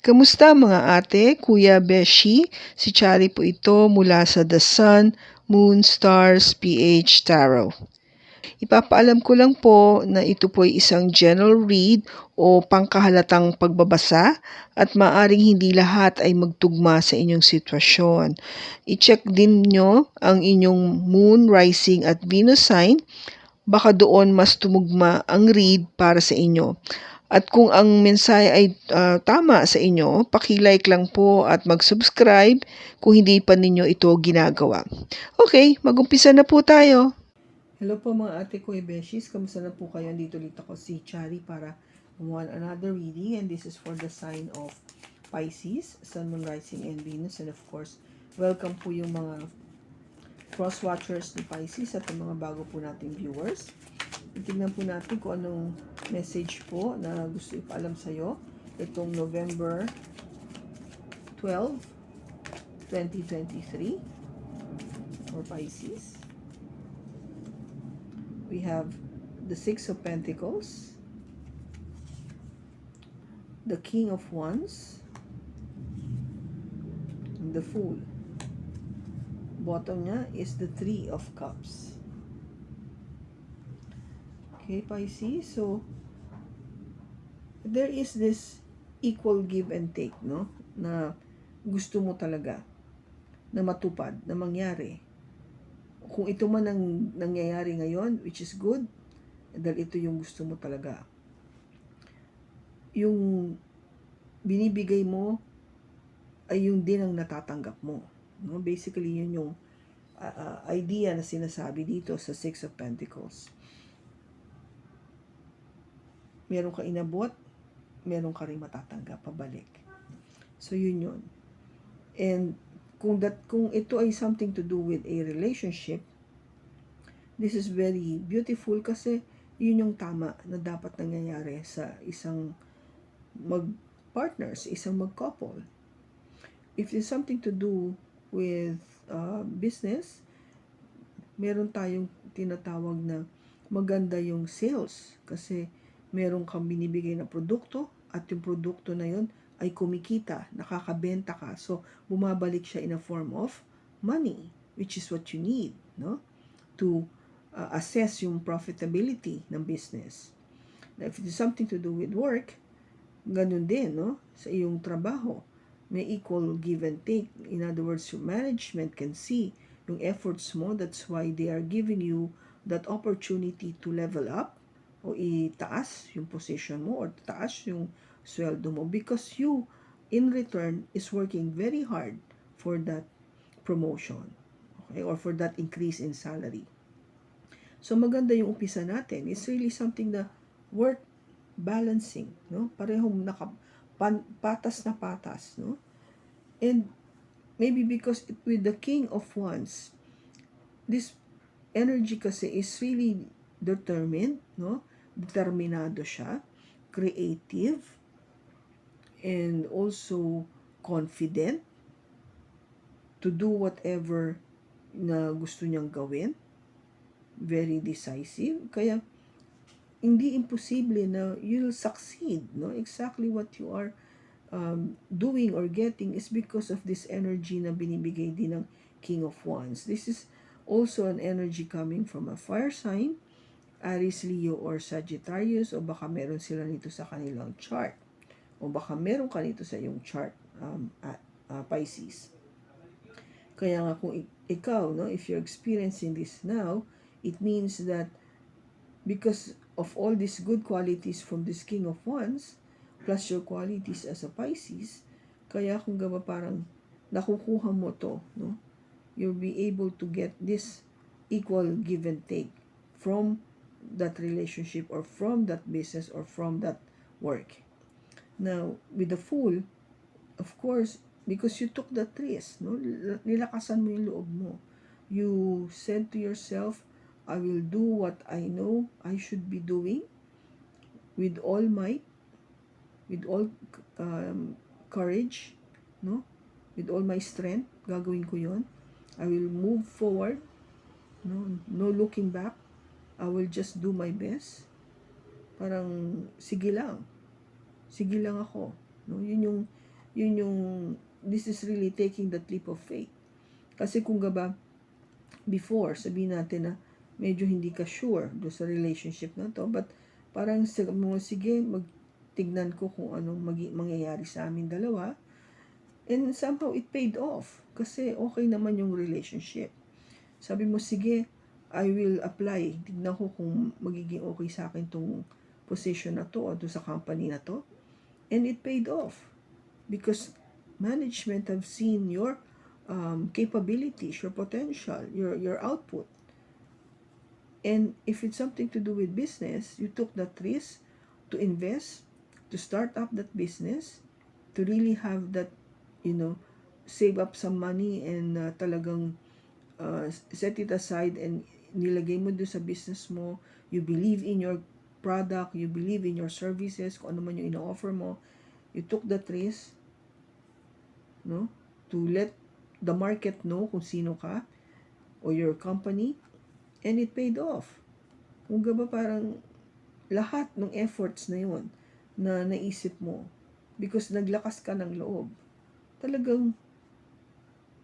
Kamusta mga ate, kuya, beshi? Si Chari po ito mula sa The Sun, Moon, Stars, PH Tarot. Ipapaalam ko lang po na ito po ay isang general read o pangkahalatang pagbabasa at maaring hindi lahat ay magtugma sa inyong sitwasyon. I-check din nyo ang inyong Moon, Rising at Venus sign. Baka doon mas tumugma ang read para sa inyo. At kung ang mensahe ay tama sa inyo, paki-like lang po at mag-subscribe kung hindi pa ninyo ito ginagawa. Okay, mag-umpisa na po tayo. Hello po mga ate ko Beshis, kamusta na po kayo? Dito ulit ako si Chari para gumawa another reading, and this is for the sign of Pisces, Sun, Moon, Rising, and Venus. And of course, welcome po yung mga cross-watchers ni Pisces at yung mga bago po nating viewers. Tingnan po natin kung anong message po na gusto ipaalam sa'yo itong November 12, 2023 for Pisces. We have the Six of Pentacles, the King of Wands, and the Fool. Bottom niya is the Three of Cups. Okay, Pisces, so there is this equal give and take, no? Na gusto mo talaga na matupad, na mangyari. Kung ito man ang nangyayari ngayon, which is good, dahil ito yung gusto mo talaga. Yung binibigay mo ay yung din ang natatanggap mo. No? Basically, yun yung idea na sinasabi dito sa Six of Pentacles. Meron ka inabot, meron ka rin matatanggap pabalik. So, yun yun. And kung ito ay something to do with a relationship, this is very beautiful kasi yun yung tama na dapat nangyayari sa isang mag-partners, isang mag-couple. If it's something to do with business, meron tayong tinatawag na maganda yung sales kasi meron kang binibigay na produkto at yung produkto na yun ay kumikita, nakakabenta ka. So, bumabalik siya in a form of money, which is what you need, no? To assess yung profitability ng business. Now, if it is something to do with work, ganun din, no? Sa iyong trabaho, may equal give and take. In other words, yung management can see yung efforts mo. That's why they are giving you that opportunity to level up o itaas yung position mo or taas yung sweldo mo because you, in return, is working very hard for that promotion, okay, or for that increase in salary. So, maganda yung umpisa natin. It's really something na worth balancing, no? Parehong patas na patas, no? And maybe because with the King of Wands, this energy kasi is really determined, no? Determinado siya, creative, and also confident to do whatever na gusto niyang gawin. Very decisive. Kaya, hindi imposible na you'll succeed, no? Exactly what you are doing or getting is because of this energy na binibigay din ng King of Wands. This is also an energy coming from a fire sign, Aries, Leo, or Sagittarius, o baka meron sila nito sa kanilang chart. O baka meron ka nito sa iyong chart, Pisces. Kaya nga kung ikaw, no, if you're experiencing this now, it means that because of all these good qualities from this King of Wands, plus your qualities as a Pisces, kaya kung gaba parang nakukuha mo to, no, you'll be able to get this equal give and take from that relationship or from that business or from that work. Now, with the Fool, of course, because you took that risk, no, nilakasan mo yung loob mo. You said to yourself, I will do what I know I should be doing with all might, with all courage, no? With all my strength, gagawin ko yon. I will move forward, no looking back. I will just do my best. Parang sige lang ako, no? Yun yung this is really taking that leap of faith. Kasi kung gaba, before, sabihin natin na medyo hindi ka sure do sa relationship na to, but parang sige, magtignan ko kung anong mangyayari sa amin dalawa. And somehow it paid off kasi okay naman yung relationship. Sabi mo, sige, I will apply. Tignan ko kung magiging okay sa akin tong position na to o sa company na to. And it paid off because management have seen your capabilities, your potential, your output. And if it's something to do with business, you took that risk to invest, to start up that business, to really have that, save up some money and talagang set it aside and nilagay mo doon sa business mo. You believe in your product, you believe in your services, kung ano man yung ino-offer mo. You took that risk, no, to let the market know kung sino ka or your company, and it paid off. Kung ba parang lahat ng efforts na yun na naisip mo because naglakas ka ng loob, talagang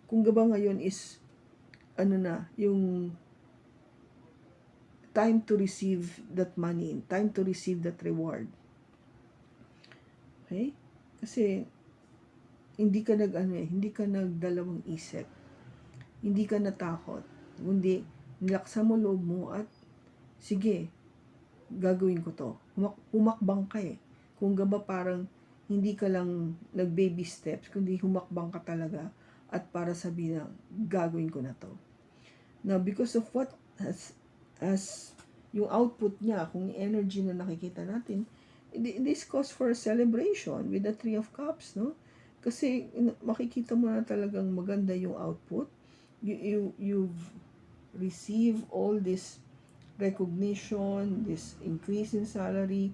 kung ba ngayon is yung time to receive that money, time to receive that reward. Okay? Kasi hindi ka nagdalawang isip. Hindi ka natakot. Kundi nilaksa mo loob mo at sige, gagawin ko to. Humakbang ka eh. Kung ba parang hindi ka lang nag-baby steps, kundi humakbang ka talaga at para sabihin na gagawin ko na to. Now, because of what as yung output niya, kung yung energy na nakikita natin, this calls for a celebration with the Three of Cups, no? Kasi makikita mo na talagang maganda yung output. You've received all this recognition, this increase in salary,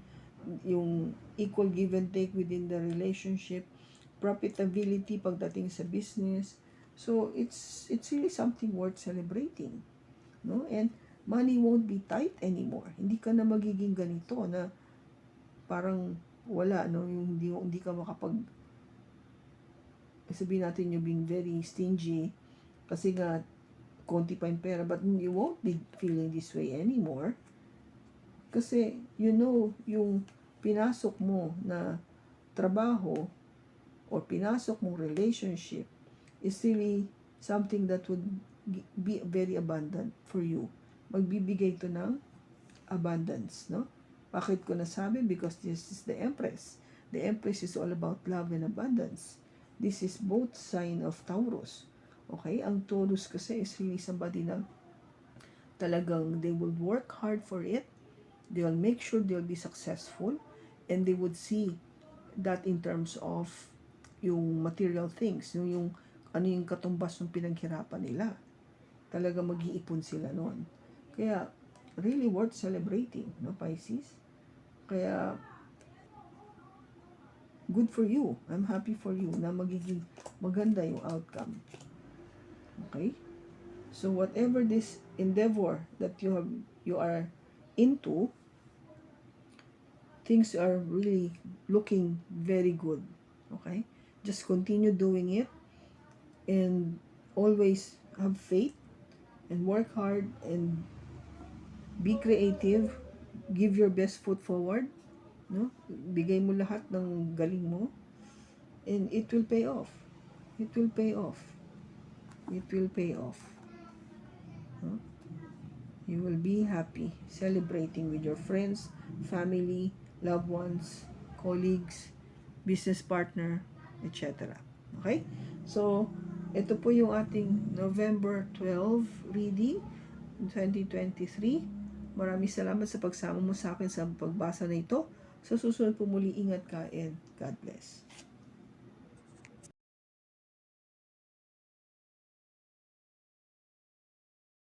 yung equal give and take within the relationship, profitability pagdating sa business. So it's really something worth celebrating, no? And money won't be tight anymore. Hindi ka na magiging ganito na parang wala, no, yung hindi ka makapag, sabihin natin yung being very stingy kasi nga konti pa yung pera, but you won't be feeling this way anymore kasi yung pinasok mo na trabaho or pinasok mong relationship is really something that would be very abundant for you. Magbibigay ito ng abundance, no? Bakit ko nasabi? Because this is the Empress. The Empress is all about love and abundance. This is both sign of Taurus. Okay? Ang Taurus kasi is really somebody na talagang they will work hard for it. They will make sure they'll be successful and they would see that in terms of yung material things, yung ano yung katumbas ng pinaghirapan nila. Talaga mag-iipon sila noon. Kaya, really worth celebrating, no, Pisces? Kaya, good for you. I'm happy for you na magiging maganda yung outcome. Okay? So, whatever this endeavor that you are into, things are really looking very good. Okay? Just continue doing it and always have faith and work hard and be creative. Give your best foot forward. No? Bigay mo lahat ng galing mo and it will pay off. It will pay off. It will pay off. No? You will be happy celebrating with your friends, family, loved ones, colleagues, business partner, etc. Okay? So, ito po yung ating November 12 reading 2023. Maraming salamat sa pagsama mo sa akin sa pagbasa na ito. Sa susunod po muli, ingat ka and God bless.